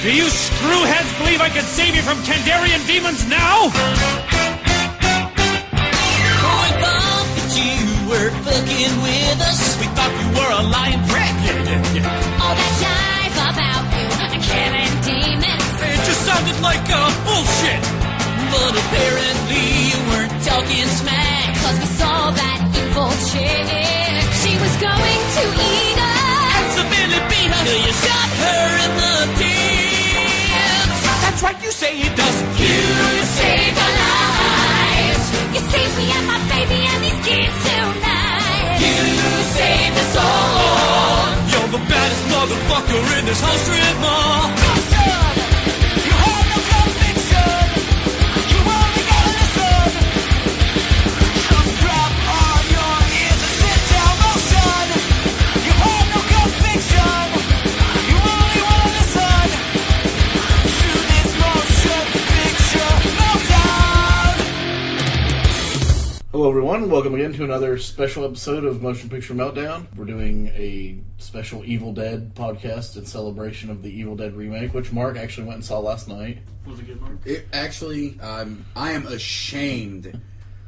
Do you screwheads believe I can save you from Kandarian demons now? We thought that you were fucking with us. We thought you were a lying prick. All that jive about you, Karen demons. It just sounded like bullshit. But apparently you weren't talking smack. Cause we saw that evil chick. She was going to eat us. And severely beat us. Till you shot her in the tits. That's right, you say it does. You saved our lives. You saved me and my baby and these kids tonight. You saved us all. You're the baddest motherfucker in this whole strip mall. You have no conviction. You only gotta listen. So strap on your ears and sit down, motion. You have no conviction. You only wanna listen to this motion picture meltdown. Hello everyone, welcome again to another special episode of Motion Picture Meltdown. We're doing a special Evil Dead podcast in celebration of the Evil Dead remake, which Mark actually went and saw last night. Was it good, Mark? I am ashamed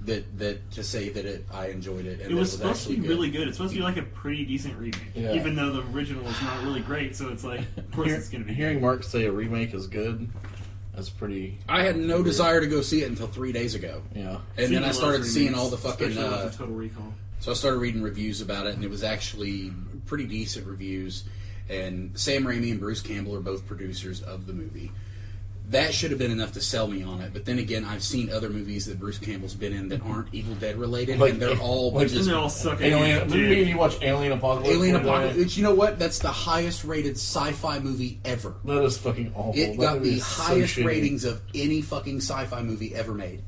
that to say that I enjoyed it. And It was that supposed to be actually really good. It's supposed to be like a pretty decent remake, Yeah. even though the original was not really great. So it's like, of course, it's going to be. Hearing Mark say a remake is good, that's pretty... I had no desire to go see it until 3 days ago. Yeah. And then I Loves started seeing remakes, all the fucking... especially ones with Total Recall. So I started reading reviews about it, and it was actually pretty decent reviews. And Sam Raimi and Bruce Campbell are both producers of the movie. That should have been enough to sell me on it. But then again, I've seen other movies that Bruce Campbell's been in that aren't Evil Dead related, Like- and they're all like- And just they all suck at Alien, dude. maybe you watch Alien Apocalypse. Alien one day. Apocalypse. You know what? That's the highest rated sci-fi movie ever. That is fucking awful. It That got movie the is so highest shitty. ratings of any fucking sci-fi movie ever made.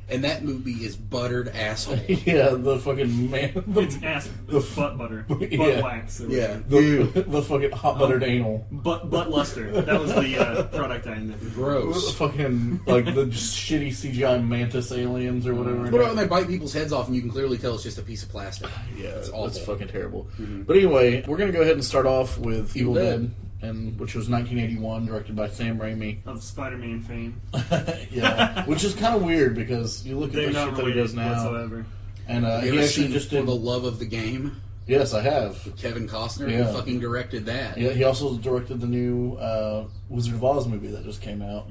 And that movie is buttered asshole. Yeah, the fucking man... It's ass, butt butter, butt Yeah. wax. Or Yeah. The fucking hot buttered anal. butt luster. That was the product I invented. Gross. Fucking, like, the just shitty CGI mantis aliens or whatever. What about when they bite people's heads off and you can clearly tell it's just a piece of plastic? Yeah, it's it's awful. fucking terrible. But anyway, we're going to go ahead and start off with Evil Dead, which was 1981, directed by Sam Raimi. Of Spider-Man fame. Yeah, which is kind of weird because you look at They're the not shit that he related does now. whatsoever. And You he ever actually seen just For did... the Love of the Game? Yes, I have. Kevin Costner? Yeah. He fucking directed that. Yeah, he also directed the new Wizard of Oz movie that just came out.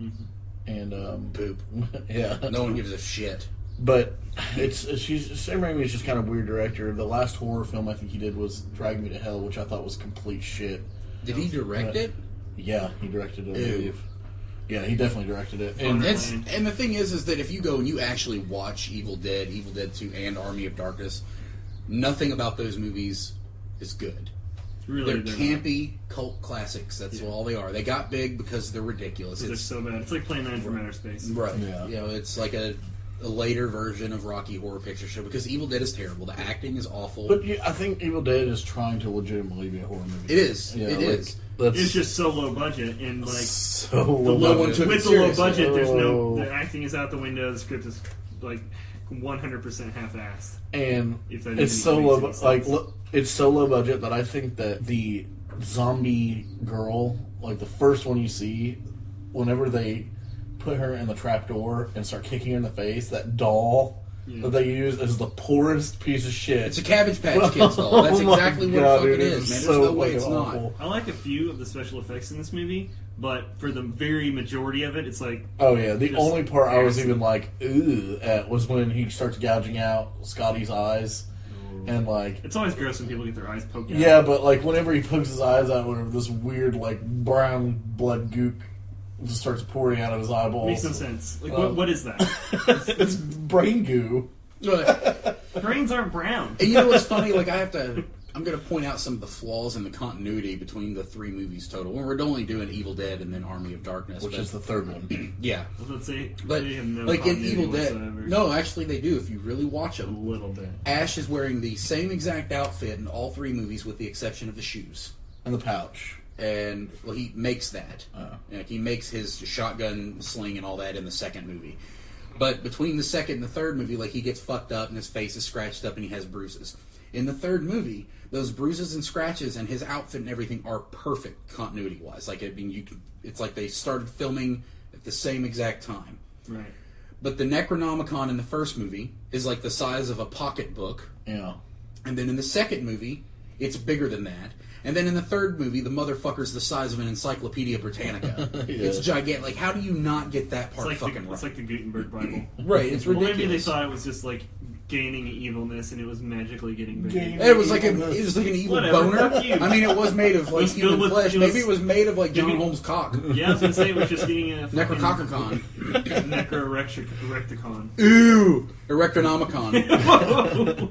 And, Poop. yeah. No one gives a shit. But Sam Raimi is just kind of a weird director. The last horror film I think he did was Drag Me to Hell, which I thought was complete shit. Did he direct it? Yeah, he directed it, I Ew. believe. Yeah, he definitely directed it. And And And the thing is that if you go and you actually watch Evil Dead 2, and Army of Darkness, nothing about those movies is good. Really, They're campy cult classics. That's all they are. They got big because they're ridiculous. They're so bad. It's like playing Man from Outer Space. Right. Yeah. You know, it's like a later version of Rocky Horror Picture Show because Evil Dead is terrible. The acting is awful. But I think Evil Dead is trying to legitimately be a horror movie. It is. Yeah, It like, is. That's It's just so low budget and like so the low no one budget. took it with the low seriously. budget. There's no Oh. the acting is out the window. The script is like 100% half-assed. And If that it's even so makes low, any sense. it's so low budget that I think that the zombie girl, like the first one you see, whenever they put her in the trapdoor and start kicking her in the face, that doll that they use is the poorest piece of shit. It's a Cabbage Patch Kids doll. That's Oh my exactly what God, the fuck dude, it is, man. it's There's so no way it's fucking not. awful. I like a few of the special effects in this movie, but for the very majority of it, it's like Oh yeah, the Just only part I was nasty. even like, ooh, at was when he starts gouging out Scotty's eyes, and like, it's always gross when people get their eyes poked out. yeah, but like whenever he pokes his eyes out, whenever this weird like brown blood gook just starts pouring out of his eyeballs, Makes no sense. Like, what is that? it's brain goo. Brains aren't brown. And you know what's funny? Like I'm going to point out some of the flaws in the continuity between the three movies total. When we're only doing Evil Dead and then Army of Darkness, Which is the third one. yeah. Let's say But they have no like in continuity Evil Dead, whatsoever. no, actually they do. If you really watch A them, little bit. Ash is wearing the same exact outfit in all three movies, with the exception of the shoes. And the pouch. And well, he makes that. Oh. Like, he makes his shotgun sling and all that in the second movie. But between the second and the third movie, like, he gets fucked up and his face is scratched up and he has bruises. In the third movie, those bruises and scratches and his outfit and everything are perfect continuity-wise. Like, I mean, it's like they started filming at the same exact time. Right. But the Necronomicon in the first movie is like the size of a pocketbook. Yeah. And then in the second movie, it's bigger than that. And then in the third movie, the motherfucker's the size of an Encyclopedia Britannica. Yeah. It's gigantic. Like, how do you not get that part fucking right? It's like the Gutenberg Bible. Right, it's Well, ridiculous. maybe they thought it was just like gaining evilness, and it was magically getting bigger. It was like an evil Whatever, boner. fuck you. I mean, it was made of like was filled human with- flesh. it was- Maybe it was made of like John Holmes' cock. Yeah, I was gonna say it was just getting a Necrococcicon. Necrorecticon. Ooh, Erectonomicon.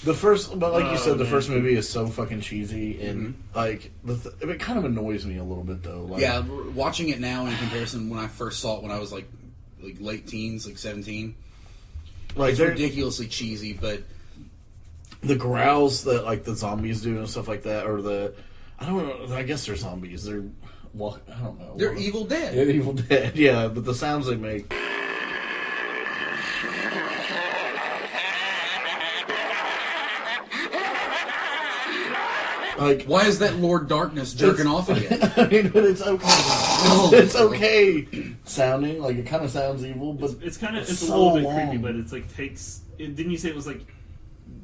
The first, but like you said, the man. first movie is so fucking cheesy, and like it kind of annoys me a little bit though. Like, Yeah, watching it now in comparison when I first saw it when I was like late teens, like 17. like It's they're- ridiculously cheesy, but the growls that like the zombies do and stuff like that, or I don't know. I guess they're zombies. I don't know. they're Evil Dead. They're Evil Dead. Yeah, but the sounds they make. Like, Why is that Lord Darkness jerking off again? I mean, but it's okay. It's okay sounding. Like, it kind of sounds evil, but It's kind of it's a so little bit long. creepy, but it's like didn't you say it was like?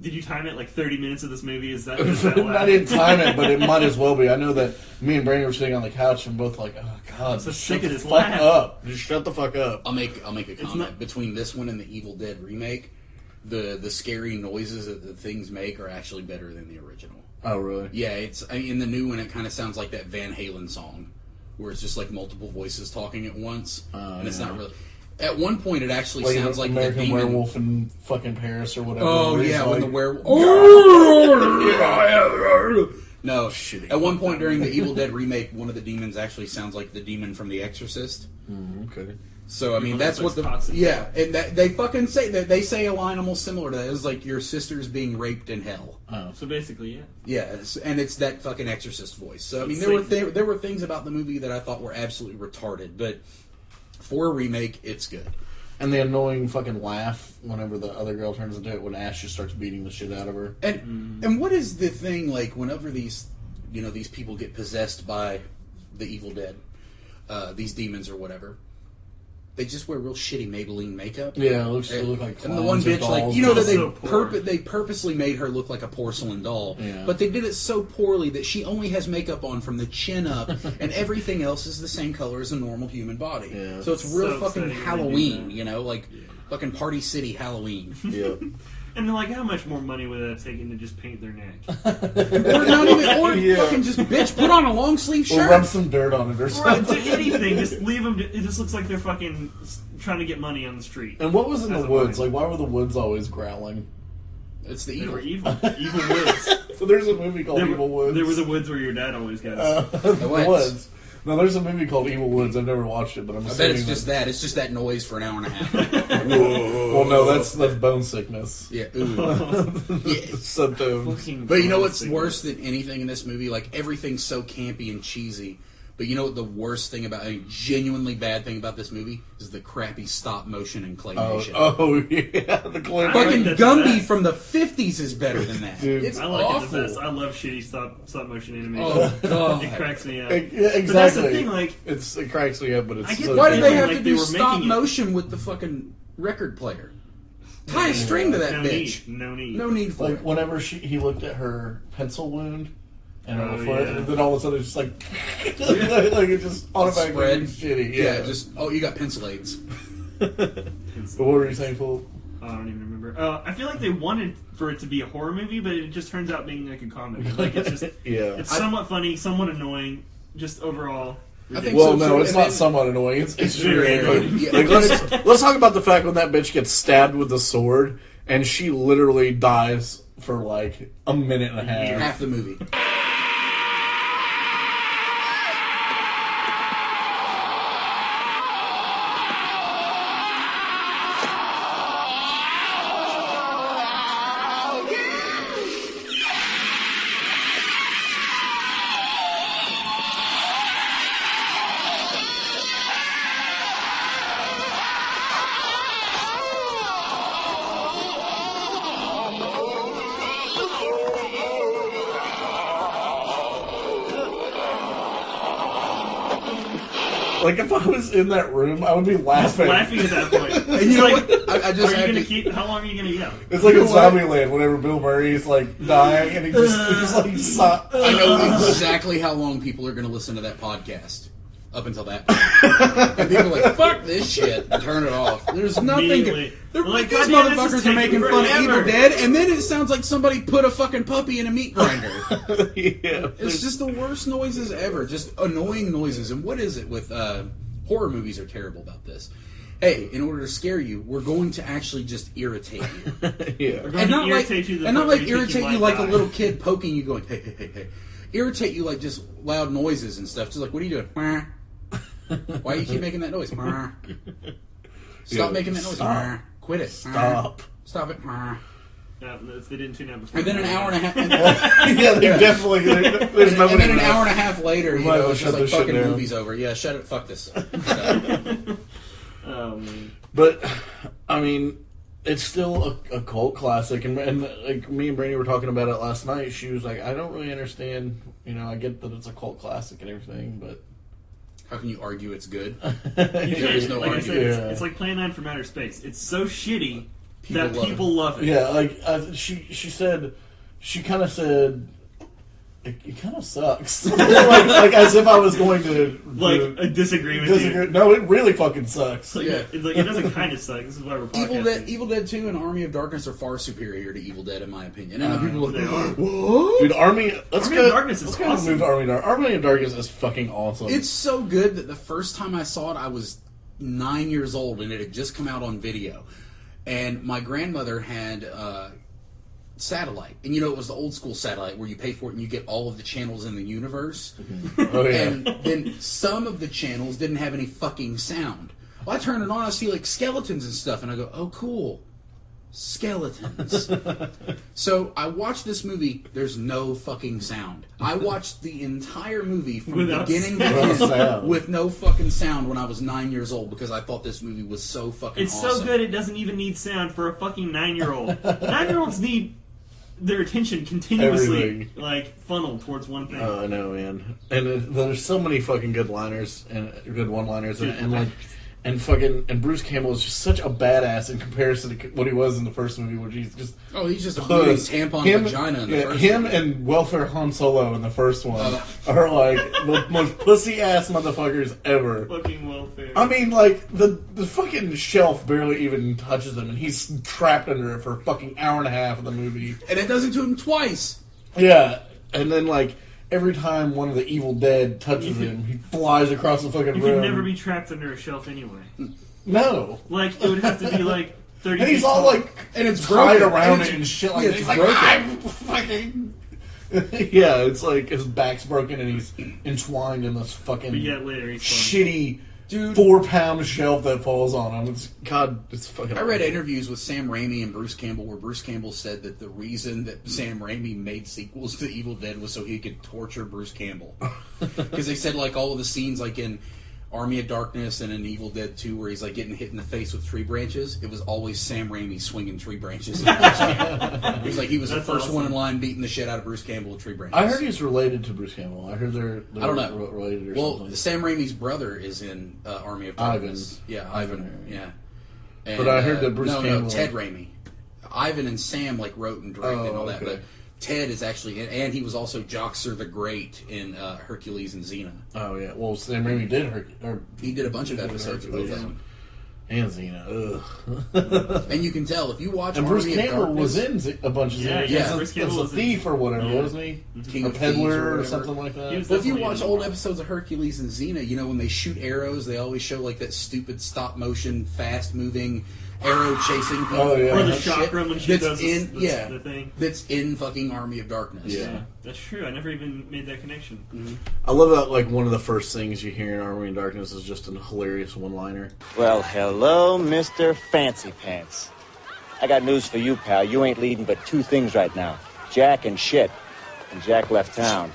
Did you time it like 30 minutes of this movie? Is that I didn't time it, but it might as well be. I know that me and Brandon were sitting on the couch and both like, oh god, So just sick shut of the this fuck laugh. up. Just shut the fuck up. I'll make a comment. not- Between this one and the Evil Dead remake, the scary noises that the things make are actually better than the original. Oh really? Yeah, in the new one, it kind of sounds like that Van Halen song, where it's just like multiple voices talking at once, and it's not really. At one point, it actually Like sounds like American the demon. Werewolf in fucking Paris or whatever. Oh where he's yeah, when the like- werewolf. No, Shitty. at one point during the Evil Dead remake, one of the demons actually sounds like the demon from The Exorcist. Okay. So I mean, Well, that's that's what the toxic. yeah, and they fucking say that they say a line almost similar to that. It's like your sister's being raped in hell. Oh. So basically, yeah. Yes, and it's that fucking Exorcist voice. So I mean, It's there were things about the movie that I thought were absolutely retarded, but for a remake, it's good. And the annoying fucking laugh whenever the other girl turns into it when Ash just starts beating the shit out of her. And what is the thing like whenever these people get possessed by the Evil Dead, these demons or whatever? They just wear real shitty Maybelline makeup. Yeah, they look like and the one clowns or bitch, like dolls. you know that So poor. they purposely made her look like a porcelain doll, Yeah. but they did it so poorly that she only has makeup on from the chin up, and everything else is the same color as a normal human body. Yeah. So it's real So fucking upsetting when they do Halloween, that. you know, like fucking Party City Halloween. Yeah. And like, how much more money would that take to just paint their neck? or not even, or Yeah. fucking just bitch put on a long sleeve Or shirt. rub some dirt on it or Right, something. to anything, just leave them. It just looks like they're fucking trying to get money on the street. And what was in As the a woods? line. Like, why were the woods always growling? It's the They evil. were evil, evil woods. So there's a movie called There Evil were, Woods. there were the woods where your dad always goes. The What? Woods. No, there's a movie called Evil Woods. I've never watched it, but I'm I bet assuming it's just that. It's just that noise for an hour and a half. Well, no, that's bone sickness. Yeah. Ooh. Yeah. Symptoms. Fucking But you know what's sickness. worse than anything in this movie? Like, everything's so campy and cheesy. But you know what the worst thing about, a genuinely bad thing about this movie is the crappy stop motion and claymation. Oh yeah, the clip. Fucking that's the Gumby best. from the 50s is better than that. Dude. It's I like awful. it the best. I love shitty stop motion animation. Oh, God. It cracks me up. Yeah, exactly. But that's the thing, like, it cracks me up, but it's I get so Why did they Yeah, have like to they do were stop making it. motion with the fucking record player? Tie a string to that no bitch. need. No need. No need for like it. whenever he looked at her pencil wound and her Oh, foot, yeah. and then all of a sudden it's just like like it just automatically Spread. shitty. Yeah, just, oh, you got pencil aids. But what were you saying, Phil? I don't even remember. I feel like they wanted for it to be a horror movie, but it just turns out being like a comedy. Like it's just, Yeah. it's somewhat funny, somewhat annoying, just overall. I think Well, so, no, too. it's And not then- somewhat annoying. It's very extremely annoying. Yeah. Like, let's talk about the fact when that bitch gets stabbed with the sword and she literally dies for like a minute and a half. Half the movie. Like, if I was in that room, I would be laughing. Laughing at that point. And you know like, what? I just are you have gonna to keep? How long are you gonna yell? It's like You in know what? Zombieland, whenever Bill Murray's like dying and he just like stop. I know exactly how long people are going to listen to that podcast. Up until that point. And people are like, fuck this shit. Turn it off. There's nothing. Immediately. They're Like, like, these goddamn, this is motherfuckers are making taking fun of forever. Evil Dead, and then it sounds like somebody put a fucking puppy in a meat grinder. Yeah, It's just the worst noises ever. Just annoying noises. And what is it with horror movies are terrible about this? Hey, in order to scare you, we're going to actually just irritate you. yeah. We're going And to not like, irritate you. and not like you think irritate you might like a die. little kid poking you, going, hey, hey, hey, hey. Irritate you like just loud noises and stuff. Just like, what are you doing? Wah. Why do you keep making that noise? Wah. Stop Yeah, making that noise. stop. Wah. Quit it. Stop. Stop it. Wah. Yeah, if they didn't tune out before. And then an hour and a half. Yeah, they definitely. There's And nobody. then an hour and a half later, you Might as know, well it's shut just like this shit fucking down. movie's over. Yeah, shut it. Fuck this. Oh man. But I mean, it's still a cult classic, and like me and Brandy were talking about it last night. She was like, "I don't really understand. You know, I get that it's a cult classic and everything, but How can you argue it's good? There's no like I argument. said, Yeah. it's like Plan 9 from Outer Space. It's so shitty that People love people love it. yeah." Like she said, she kind of said. It kind of sucks. like as if I was going to Like a disagreement. disagree. No, it really fucking sucks. Like, Yeah. it's like it doesn't kind of suck. This is why we're podcasting. Evil Dead 2 and Army of Darkness are far superior to Evil Dead, in my opinion. And people are They like, are. what? Dude, Army of Darkness is let's go awesome. move to Army of Darkness. Army of Darkness is fucking awesome. It's so good that the first time I saw it, I was 9 years old, and it had just come out on video. And my grandmother had satellite. And you know, it was the old school satellite where you pay for it and you get all of the channels in the universe. oh yeah. And then some of the channels didn't have any fucking sound. Well, I turn it on, I see like skeletons and stuff, and I go, oh, cool. Skeletons. So I watched this movie, there's no fucking sound. I watched the entire movie from Without beginning to Without end sound. with no fucking sound when I was 9 years old because I thought this movie was so fucking It's awesome. so good it doesn't even need sound for a fucking 9-year-old. 9-year-olds need their attention continuously Everything. like funneled towards one thing. I know, man. And there's so many fucking good liners and good one-liners, and like, and Bruce Campbell is just such a badass in comparison to what he was in the first movie, which he's just Oh, he's just a bleeding tampon vagina in the first him one. and Welfare Han Solo in the first one are like the most pussy-ass motherfuckers ever. Fucking welfare. I mean, like, the fucking shelf barely even touches him, and he's trapped under it for a fucking hour and a half of the movie. And it does it to him twice. Yeah, and then, like, every time one of the Evil Dead touches him, he flies across the fucking you room. could never be trapped under a shelf anyway. No. Like, it would have to be like 30 And he's feet all, tall. like, And it's tied broken. around And it it's- and shit like yeah, that. it's He's like, broken. I'm fucking... yeah, it's like his back's broken and he's entwined in this fucking But yet later he's fine. shitty Dude. 4-pound shelf that falls on him. It's fucking I read awful. interviews with Sam Raimi and Bruce Campbell where Bruce Campbell said that the reason that Sam Raimi made sequels to Evil Dead was so he could torture Bruce Campbell. Because they said like all of the scenes like in Army of Darkness and in Evil Dead 2 where he's like getting hit in the face with tree branches, it was always Sam Raimi swinging tree branches. It was like he was That's the first awesome. one in line beating the shit out of Bruce Campbell with tree branches. I heard he's related to Bruce Campbell. I heard they're I don't know. related or Well, something. Sam Raimi's brother is in Army of Darkness. Ivan. Yeah, Ivan Ivan. Raimi. Yeah. And, But I heard that Bruce no, Campbell- Ted Raimi. Ivan and Sam like wrote and directed and all that, okay. but Ted is actually, and he was also Joxer the Great in Hercules and Xena. Oh yeah, well Sam Raimi did He did a bunch of episodes of both of them, and Xena. Ugh. and you can tell if you watch And Bruce Army of Campbell Darkness, was in a bunch of Yeah, Xena. yeah, Bruce As Campbell a was in- thief or whatever, Yeah. wasn't he? King A of Thieves peddler or whatever. something like that. He was Well, if you definitely watch in old the- episodes of Hercules and Xena, you know when they shoot arrows, they always show like that stupid stop motion, fast moving arrow chasing people. Oh, yeah. Or the That shit chakra when she that's does in, the, yeah, the thing. that's in fucking Army of Darkness. Yeah. Yeah, that's true. I never even made that connection. I love that. Like one of the first things you hear in Army of Darkness is just a hilarious one-liner. Well, hello, Mr. Fancy Pants. I got news for you, pal. You ain't leading but two things right now. Jack and shit. And Jack left town.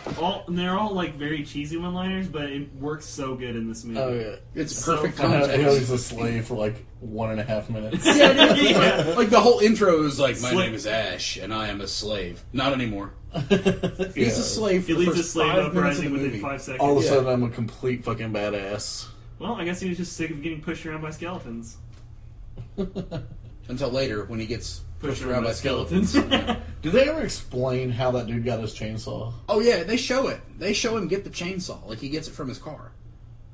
And they're all like very cheesy one-liners, but it works so good in this movie. Oh yeah, It's So perfect fun. and context. he's a slave for like 1.5 minutes. Yeah. Like the whole intro is like, my Slave. name is Ash, and I am a slave. Not anymore. Yeah. He's a slave for He the leads a first slave 5 minutes of uprising the within movie. 5 seconds. All of a Yeah. sudden, I'm a complete fucking badass. Well, I guess he was just sick of getting pushed around by skeletons. Until later, when he gets pushed around by skeletons. Do they ever explain how that dude got his chainsaw? Oh yeah, they show it. They show him get the chainsaw. Like, he gets it from his car.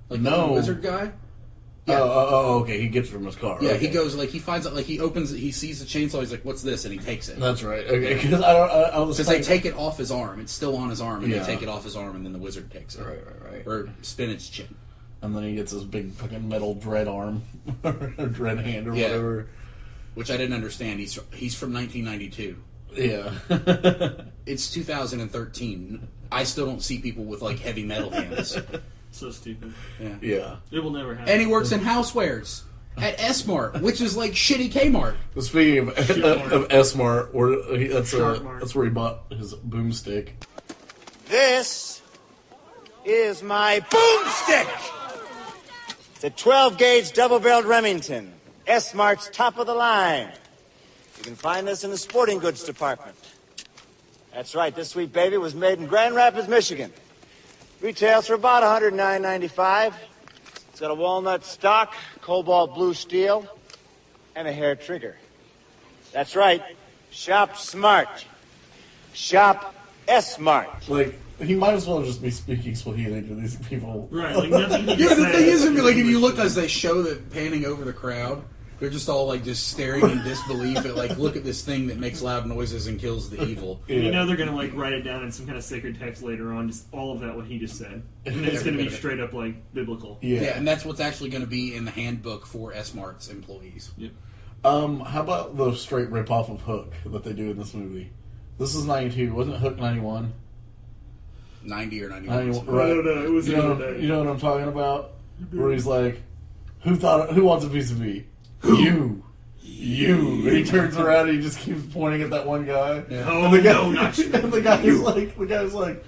Like, No. the wizard guy. Yeah. Oh, okay. He gets it from his car. Yeah, okay. he goes, like, he finds it, like, he opens it, he sees the chainsaw, he's like, what's this? And he takes it. That's right. Okay, because I was Because they take it off his arm. It's still on his arm, and Yeah. they take it off his arm, and then the wizard takes it. Right. Or spinach chin. And then he gets his big fucking metal dread arm, or dread hand, or Yeah. whatever. Which I didn't understand. He's from 1992. Yeah. It's 2013. I still don't see people with, like, heavy metal hands. So stupid. Yeah. It will never happen. And he works in housewares at S-Mart, which is like shitty Kmart. Speaking of S-Mart, that's Sharp-Mart. where he bought his boomstick. This is my boomstick. It's a 12-gauge double-barreled Remington. S-Mart's top of the line. You can find this in the sporting goods department. That's right, this sweet baby was made in Grand Rapids, Michigan. Retails for about $109.95. It's got a walnut stock, cobalt blue steel, and a hair trigger. That's right, shop smart. Shop S-Mart. Like, he might as well just be speaking Swahili to these people. Right, like nothing he Yeah, can the say. thing is, like, if you look as they show that panning over the crowd, they're just all, like, just staring in disbelief at, like, look at this thing that makes loud noises and kills the evil. Yeah. You know they're gonna like write it down in some kind of sacred text later on, just all of that what he just said. And it's gonna be straight up like biblical. Yeah, and that's what's actually going to be in the handbook for S-Mart's employees. Yep. How about the straight rip-off of Hook that they do in this movie? This is 92. Wasn't it Hook 91? 90 or 91. 91, right. No, it was you the know, other day. you know what I'm talking about? Where he's like, who wants a piece of me? You. And he turns around and he just keeps pointing at that one guy. Yeah. Oh, And the guy, no, not you. And the guy's like,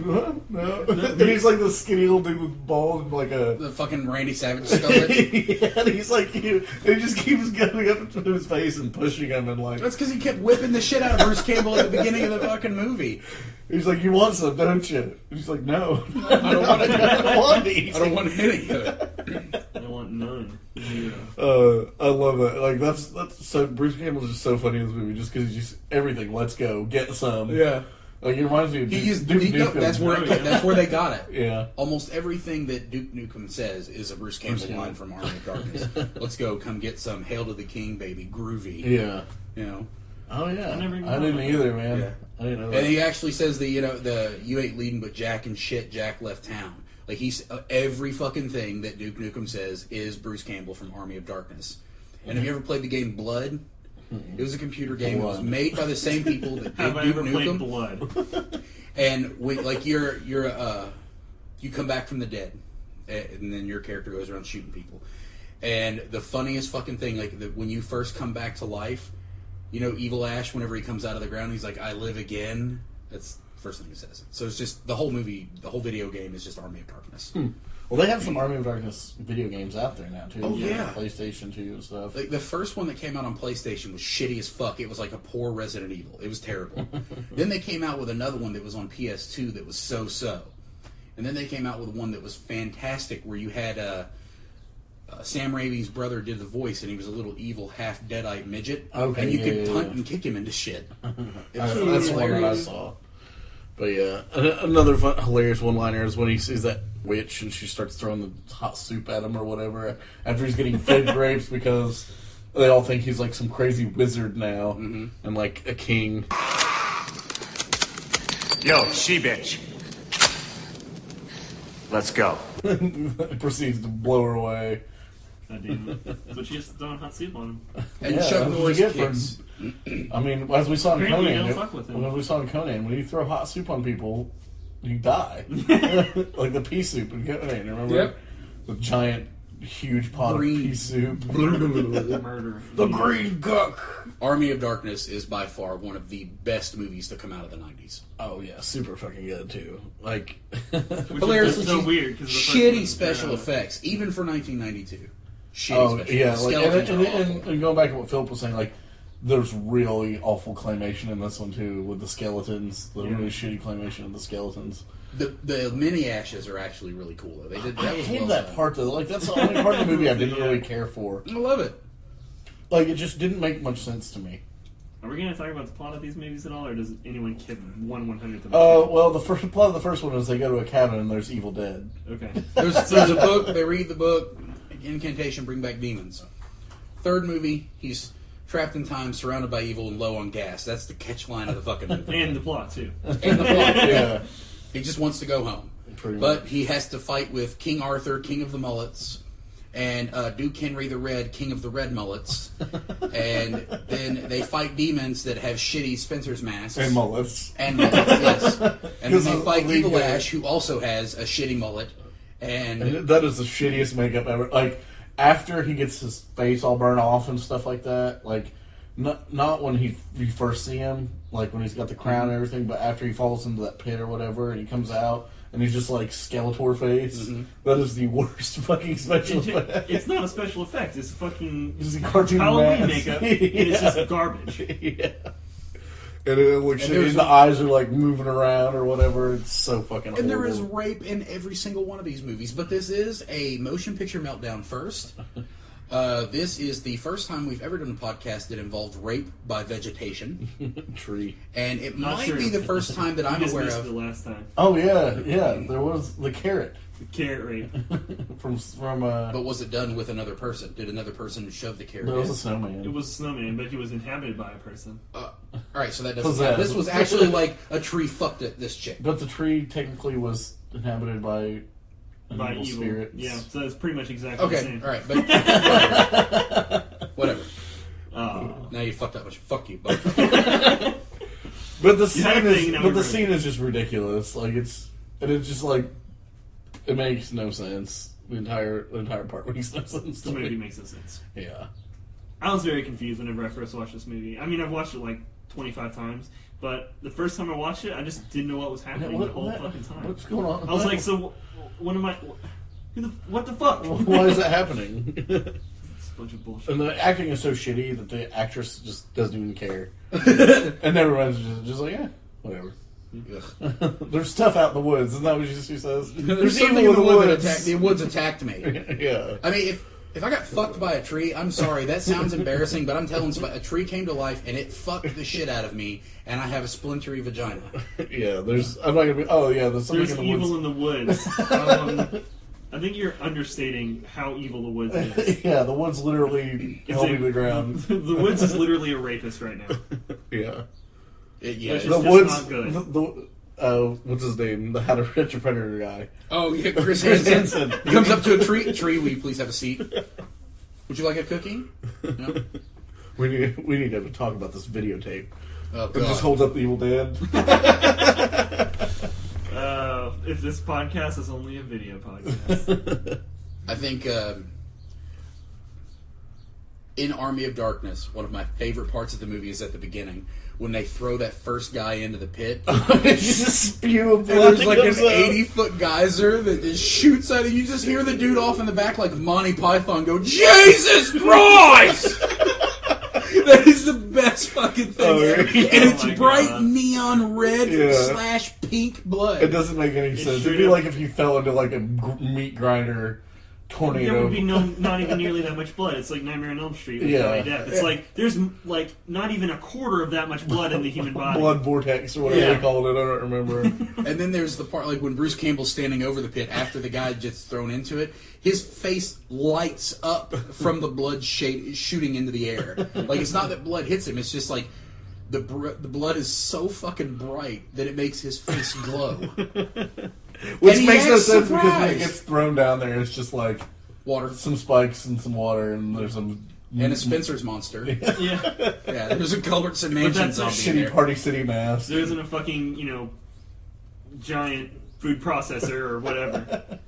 huh? No. And he's like the skinny little dude with bald and like a... The fucking Randy Savage skullet. Yeah, and he's like, and he just keeps going up to his face and pushing him and like... That's because he kept whipping the shit out of Bruce Campbell at the beginning of the fucking movie. He's like, you want some, don't you? And he's like, no. I don't want it. I don't want these. I don't want any of it. I want none. Yeah. I love that. Like that's so. Bruce Campbell's just so funny in this movie, just because he's just everything. Let's go, get some. Yeah. Like it reminds me of He used Duke no, Nukem. that's where they got it. Yeah. Almost everything that Duke Nukem says is a Bruce Campbell line from Army of Darkness. Let's go, come get some. Hail to the King, baby, groovy. Yeah. You know. Oh yeah. I never even I didn't thought either, man. Yeah. I didn't know that. And he actually says the you ain't leading but Jack and shit. Jack left town. Like he's every fucking thing that Duke Nukem says is Bruce Campbell from Army of Darkness. And have you ever played the game Blood? It was a computer game. It was made by the same people that did Have I Duke ever played Nukem. Blood? And you come back from the dead, and then your character goes around shooting people. And the funniest fucking thing, like when you first come back to life, you know, Evil Ash, whenever he comes out of the ground, he's like, "I live again." That's the first thing he says. So it's just the whole movie, the whole video game is just Army of Darkness. Well, they have some Army of Darkness video games out there now too. Oh, You know, yeah. PlayStation 2 and stuff. Like the first one that came out on PlayStation was shitty as fuck. It was like a poor Resident Evil. It was terrible. Then they came out with another one that was on PS2 that was so-so. And then they came out with one that was fantastic, where you had Sam Raimi's brother did the voice, and he was a little evil half deadite midget. Okay, and you yeah, could yeah, punt yeah. and kick him into shit. It That's was the one that I hilarious. saw. But yeah, another hilarious one-liner is when he sees that witch and she starts throwing the hot soup at him or whatever after he's getting fed grapes because they all think he's like some crazy wizard now and like a king. Yo, she-bitch. Let's go. Proceeds to blow her away. God damn it. So she just throwing hot soup on him. And Yeah, Chuck that's what Norris you get from- kicks. I mean, as we saw in Apparently you Conan, don't fuck with him. when we saw in Conan, when you throw hot soup on people, you die. Like the pea soup in Conan, remember? Yep. The giant, huge pot Green. of pea soup. Murder. The green guck. Army of Darkness is by far one of the best movies to come out of the 90s. Oh yeah, super fucking good too. Like, Which Hilarious. is so weird because Shitty special effects, even for 1992. Shitty oh special yeah, effects. like, Skeletons and, are and, awful. and going back to what Philip was saying, like, there's really awful claymation in this one too, with the skeletons, the really shitty claymation of the skeletons. The mini ashes are actually really cool. Though. I Was hate well that done. part though. Like that's the only part of the movie I didn't really care for. I love it. Like it just didn't make much sense to me. Are we going to talk about the plot of these movies at all, or does anyone give 1/100th of it? Well, the first plot of the first one is they go to a cabin and there's evil dead. Okay. There's a book. They read the book. Incantation, bring back demons. Third movie, he's trapped in time, surrounded by evil, and low on gas. That's the catch line of the fucking movie. And the plot, too. And the plot. Yeah. He just wants to go home. Pretty But much. he has to fight with King Arthur, King of the Mullets, and Duke Henry the Red, King of the Red Mullets. And then they fight demons that have shitty Spencer's masks. And mullets. And mullets, yes. And then they Because fight the Evil guy- Ash, who also has a shitty mullet. And That is the shittiest makeup ever. Like, after he gets his face all burned off and stuff like that, like, not when you first see him, like when he's got the crown and everything, but after he falls into that pit or whatever and he comes out and he's just like Skeletor face, that is the worst fucking special effect. It's not a special effect. It's fucking It's a cartoon Halloween mask. makeup. And it's just garbage. Yeah. And it looks And shitty, there's and the a- eyes are like moving around or whatever. It's so fucking horrible. And there is rape in every single one of these movies, but this is a Motion Picture Meltdown first. This is the first time we've ever done a podcast that involved rape by vegetation, tree. and it Not might true. be the first time that I'm You just aware missed of. it last time. Oh yeah, there was the carrot The carrot rape. from But was it done with another person? Did another person shove the carrot there was in? a snowman. It was a snowman, but he was inhabited by a person. All right, so that doesn't. Possessed. This was actually like a tree fucked at this chick. But the tree technically was inhabited by an By evil evil. spirits. Yeah, so it's pretty much exactly the Okay, same. all right, but whatever. Oh. Now you fucked up. Fuck you, both. But the You scene had a thing, now but the we're scene is just ridiculous. Like it's just like it makes no sense. The entire part makes no sense to The movie me. makes no sense. Yeah. I was very confused whenever I first watched this movie. I mean, I've watched it like 25 times, but the first time I watched it, I just didn't know what was happening the whole fucking time. What's going on? I was like, so what am I? What the fuck? Why is that happening? It's a bunch of bullshit. And the acting is so shitty that the actress just doesn't even care. And everyone's just like, yeah, whatever. Ugh. There's stuff out in the woods. Isn't that what she says? There's something in the woods. The woods attacked me. Yeah. I mean, if I got fucked by a tree, I'm sorry. That sounds embarrassing, but I'm telling somebody, a tree came to life and it fucked the shit out of me, and I have a splintery vagina. Yeah, I'm not gonna be. Oh yeah, there's something There's in the evil woods. in the woods. I think you're understating how evil the woods is. Yeah, the woods literally It's held me a- to the ground. The woods is literally a rapist right now. Yeah. Yeah. Which is The just woods. not good. What's his name? The How to Catch a Predator guy. Oh, yeah, Chris Chris Hansen. Hansen. He comes up to a tree. Tree, will you please have a seat? Would you like a cookie? No? We need to talk about this videotape. Oh, It just God. holds up the Evil Dead. If this podcast is only a video podcast. I think in Army of Darkness, one of my favorite parts of the movie is at the beginning when they throw that first guy into the pit. It's just a spew of And blood. there's like an that comes out. 80-foot geyser that just shoots at it. You just hear the dude off in the back like Monty Python go, Jesus Christ! That is the best fucking thing Oh, ever. yeah. And it's Oh my bright God. neon red Yeah. / pink blood. It doesn't make any sense. It'd straight be up- like if you fell into like a meat grinder tornado. There would be not even nearly that much blood. It's like Nightmare on Elm Street with Yeah. Johnny Depp. It's like there's like not even a quarter of that much blood in the human body. Blood vortex or whatever Yeah. they called it. I don't remember. And then there's the part like when Bruce Campbell's standing over the pit after the guy gets thrown into it. His face lights up from the blood shooting into the air. Like it's not that blood hits him; it's just like the blood is so fucking bright that it makes his face glow. Which And he makes no acts sense because when it surprised. gets thrown down there, it's just like Water some spikes and some water, and there's some and a Spencer's monster. Yeah, Yeah, there's a Culbertson Mansion that's a zombie in shitty there. Party City mask. there isn't a fucking giant food processor or whatever.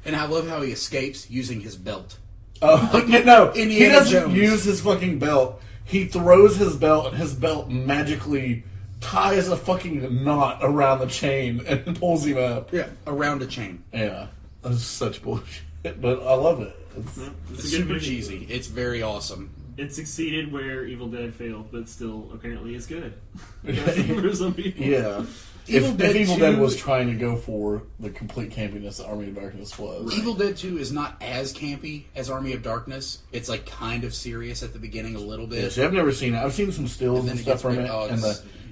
And I love how he escapes using his belt. Oh no! He Indiana doesn't Jones. use his fucking belt. He throws his belt, and his belt magically ties a fucking knot around the chain and pulls him up. Yeah, around a chain. Yeah, that's such bullshit. But I love it. It's, It's It's a good super movie. cheesy. It's very awesome. It succeeded where Evil Dead failed, but still apparently is good. For some people. yeah. If Evil Dead was trying to go for the complete campiness that Army of Darkness was. Evil Dead 2 is not as campy as Army of Darkness. It's like kind of serious at the beginning a little bit. Yeah, see, I've never seen it. I've seen some stills and stuff from it,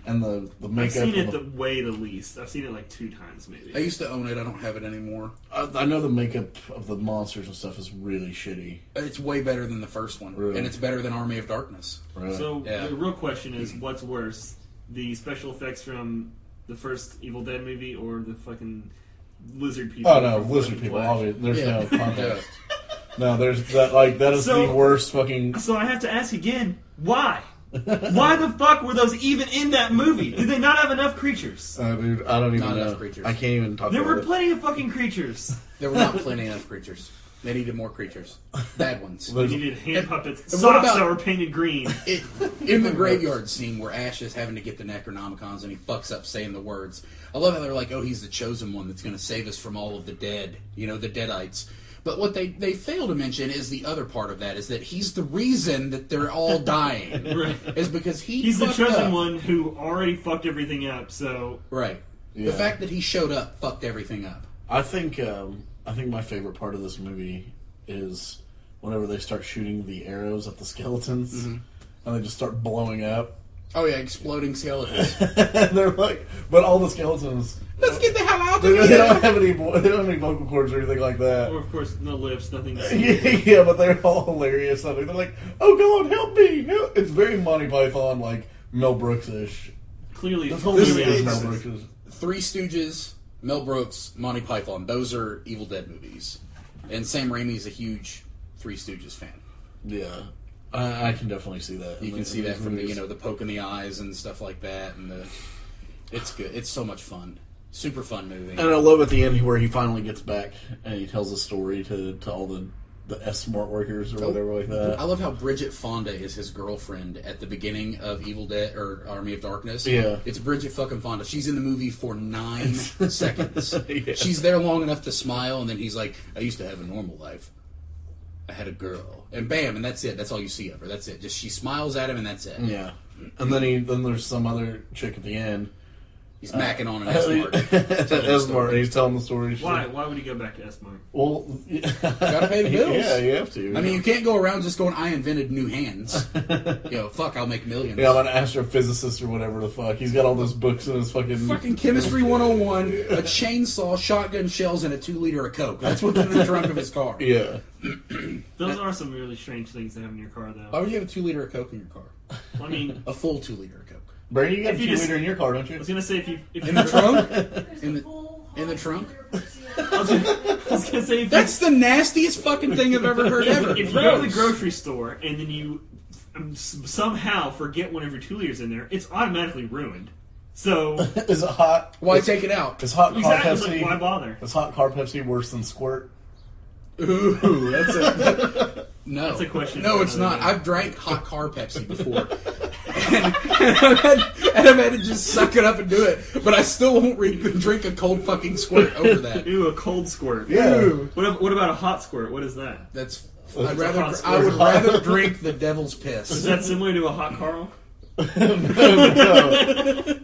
and the makeup. I've seen it the least. I've seen it like 2 times maybe. I used to own it. I don't have it anymore. I know the makeup of the monsters and stuff is really shitty. It's way better than the first one, Really? and it's better than Army of Darkness. Really? So Yeah. the real question is, what's worse, the special effects from the first Evil Dead movie or the fucking lizard people? Oh no, from lizard fucking people. Flash? Obviously, there's Yeah. no context. No, there's that. Like that is So- the worst fucking. So I have to ask again, why? Why the fuck were those even in that movie? Did they not have enough creatures? Dude, I don't even Not know. enough creatures. I can't even talk There about were it. plenty of fucking creatures. There were not plenty enough creatures. They needed more creatures. Bad ones. We needed hand puppets, what socks about- that were painted green. In the graveyard scene where Ash is having to get the Necronomicons and he fucks up saying the words, I love how they're like, oh, he's the chosen one that's going to save us from all of the dead, the Deadites. But what they fail to mention is the other part of that, is that he's the reason that they're all dying. Right. Is because He's the fucked chosen up. one who already fucked everything up, so... Right. Yeah. The fact that he showed up fucked everything up. I think my favorite part of this movie is whenever they start shooting the arrows at the skeletons and they just start blowing up. Oh yeah, exploding skeletons. They're like, but all the skeletons. Let's get the hell out of They here! don't have any. They don't have any vocal cords or anything like that. Or, of course, no lips, nothing. Yeah, but they're all hilarious. They're like, "Oh God, help me!" Help. It's very Monty Python, like Mel Brooks-ish. Clearly, This whole This movie is is- Mel Brooks. Three Stooges, Mel Brooks, Monty Python. Those are Evil Dead movies. And Sam Raimi's a huge Three Stooges fan. Yeah, I can definitely see that. You can see that from the the poke in the eyes and stuff like that, and it's good. It's so much fun. Super fun movie. And I love at the end where he finally gets back and he tells a story to all the S-Smart workers or whatever like that. I love how Bridget Fonda is his girlfriend at the beginning of Evil Dead or Army of Darkness. Yeah. It's Bridget fucking Fonda. She's in the movie for 9 seconds. Yeah. She's there long enough to smile, and then he's like, I used to have a normal life. I had a girl. And bam, and that's it. That's all you see of her. That's it. Just she smiles at him, and that's it. Yeah, and then there's some other chick at the end. He's macking on an S-Mart. S-Mart, and he's telling the story. Why would he go back to S-Mart? Well, Gotta pay the bills. Yeah, you have to. I mean, you can't go around just going, I invented new hands. Fuck, I'll make millions. Yeah, I'm an astrophysicist or whatever the fuck. He's got all those books in his Fucking Chemistry 101, a chainsaw, shotgun shells, and a 2-liter of Coke. That's what's in the trunk of his car. Yeah. Those are some really strange things to have in your car, though. Why would you have a 2-liter of Coke in your car? I mean, A full 2-liter of Coke. Brady, you got a If you just- 2-liter in your car, don't I you? was gonna say if In the trunk? In the trunk? I was gonna say That's the nastiest fucking thing I've ever heard ever. if you go to the grocery store and then you somehow forget one of your 2 liters in there, it's automatically ruined. So Is it hot? Why take it out? Is hot car exactly, Pepsi? like, why bother? Is hot car Pepsi worse than squirt? Ooh, that's a... No. That's a question No, for it's another not. day. I've drank hot car Pepsi before. and I've had to just suck it up and do it. But I still won't drink a cold fucking squirt over that. Ew, a cold squirt. Yeah. Ooh. What about a hot squirt? What is that? That's... That's I'd a rather, hot I squirt. would rather drink the devil's Is piss. that similar to a hot Carl? And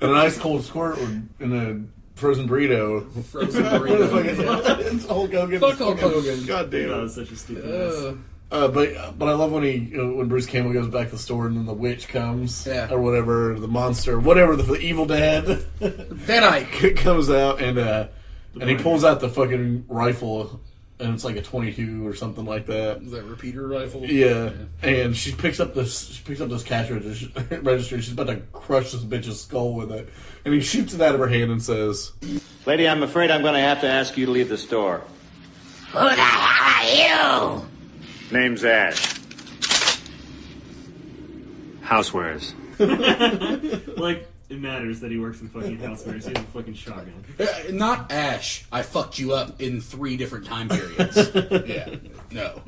a nice cold squirt in a frozen burrito. Frozen What the fuck is burrito. that? It's Hulk Hogan. Fuck Hulk Hogan. God That damn. was such a stupid mess. But I love when when Bruce Campbell goes back to the store and then the witch comes, Yeah. or whatever, the monster, whatever, the Evil Dead Deadite. comes out and he pulls out the fucking rifle and it's like a 22 or something like that. Is that repeater rifle? Yeah, and she picks up this cash register. She's about to crush this bitch's skull with it, and he shoots it out of her hand and says, Lady, I'm afraid I'm going to have to ask you to leave the store. Who the hell are you? Name's Ash. Housewares. Like, it matters that he works in fucking housewares. He has a fucking shotgun. Not Ash. I fucked you up in 3 different time periods. Yeah. No.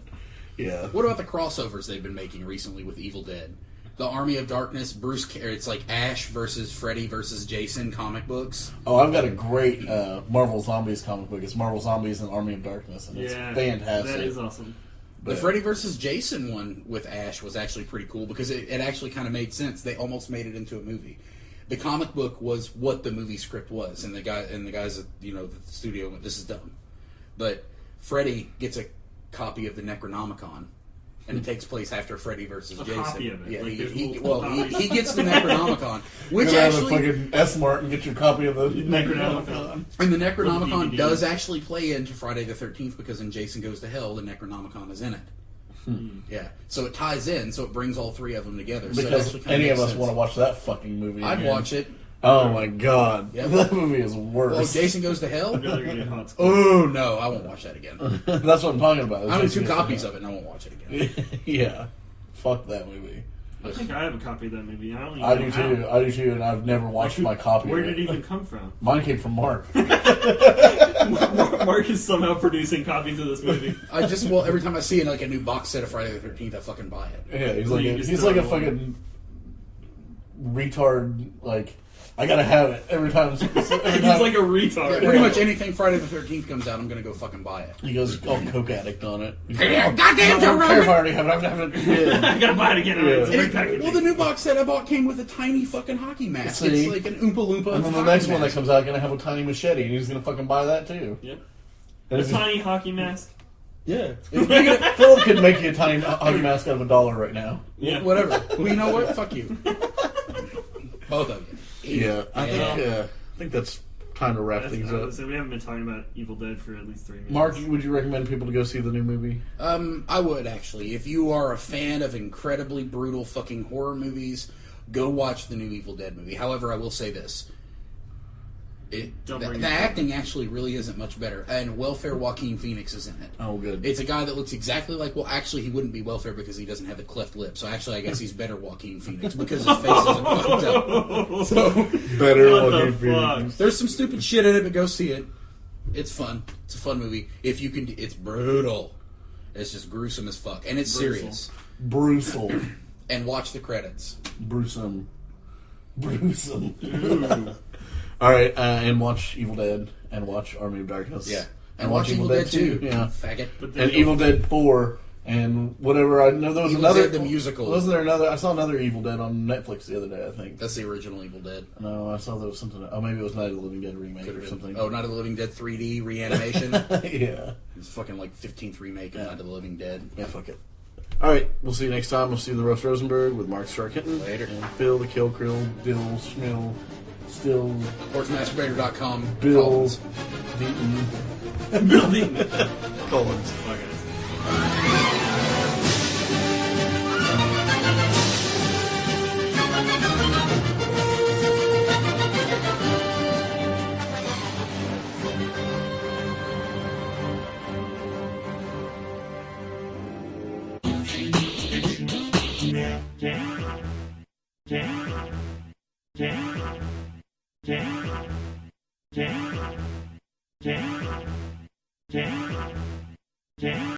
"Yeah." What about the crossovers they've been making recently with Evil Dead? The Army of Darkness, it's like Ash versus Freddy versus Jason comic books. Oh, I've got a great Marvel Zombies comic book. It's Marvel Zombies and Army of Darkness, and it's Yeah, fantastic. that is awesome. The Freddy versus Jason one with Ash was actually pretty cool because it actually kind of made sense. They almost made it into a movie. The comic book was what the movie script was, and the guys at the studio went, "This is dumb." But Freddy gets a copy of the Necronomicon, and it takes place after Freddy versus Jason. Copy of it. Yeah, Like, he gets the Necronomicon, which Go actually to the fucking S-Mart and get your copy of the Necronomicon. and the Necronomicon DVD. does actually play into Friday the 13th because in Jason Goes to Hell, the Necronomicon is in it. Yeah, so it ties in, so it brings all three of them together. So it Because actually kinda any of makes us sense. want to watch that fucking movie. I'd again. watch it. Oh my god, Yeah. that movie is Oh, worse. Jason Goes to Hell? I'd rather get hot squad. Oh, no, I won't watch that again. That's what I'm talking about. I own 2 copies of it and I won't watch it again. Yeah, fuck that movie. I think I have a copy of that movie. I don't even I know do how. too. I do too, and I've never watched my copy. Where of did it even come from? Mine came from Mark. Mark is somehow producing copies of this movie. Every time I see like a new box set of Friday the 13th, I fucking buy it. Yeah, he's So like you just he's throw like a it away. fucking retard. Like I gotta have it every time. Every He's time like a retard. Pretty much anything Friday the 13th comes out, I'm gonna go fucking buy it. he goes all coke addict on it. He's like, Yeah, goddamn I Joe don't care if I Rogan! already have it. I have it. Yeah. I gotta buy it again. Yeah. It's And repackaged. well, the new box set I bought came with a tiny fucking hockey mask. See? It's like an Oompa Loompa. And then the hockey next one that mask. comes out gonna have a tiny machete, and he's gonna fucking buy that too. Yep. And A it's- tiny hockey mask. Yeah, Philip could make you a tiny hockey mask out of $1 right now. Yeah. Whatever. Well, you know what? Fuck you. Both of you. Yeah, I think that's time to wrap things up. So we haven't been talking about Evil Dead for at least 3 minutes. Mark, would you recommend people to go see the new movie? I would actually. If you are a fan of incredibly brutal fucking horror movies, go watch the new Evil Dead movie. However, I will say this. Don't The bring it acting actually really isn't much better. And Welfare Joaquin Phoenix is in it. Oh, good. It's a guy that looks exactly like, well, actually, he wouldn't be Welfare because he doesn't have the cleft lip. So actually, I guess he's better Joaquin Phoenix because his face isn't fucked up. So Better What the Joaquin fuck? Phoenix. there's some stupid shit in it, but go see it. It's fun. It's a fun movie. If you can, it's brutal. It's just gruesome as fuck, and it's Brutal. serious. Brutal. And watch the credits. Gruesome. All right, and watch Evil Dead, and watch Army of Darkness. Yeah, and watch Evil Dead 2. Yeah, Faggot. and Evil Dead 4, and whatever. I know there was Evil another Dead the musical. Wasn't there another? I saw another Evil Dead on Netflix the other day. I think. That's the original Evil Dead. No, I saw there was something. Oh, maybe it was Night of the Living Dead remake Could've or been. something. Oh, Night of the Living Dead 3D reanimation. yeah. It's fucking like 15th remake of Night of the Living Dead. Yeah, fuck it. All right, we'll see you next time. We'll see the Roast Rosenberg with Mark Starkitten. Later. And Phil, the Kill Krill, Dill, Schmill, Still, HorseMasturbator.com. Bill, Collins. Deaton, Building. Collins. Okay.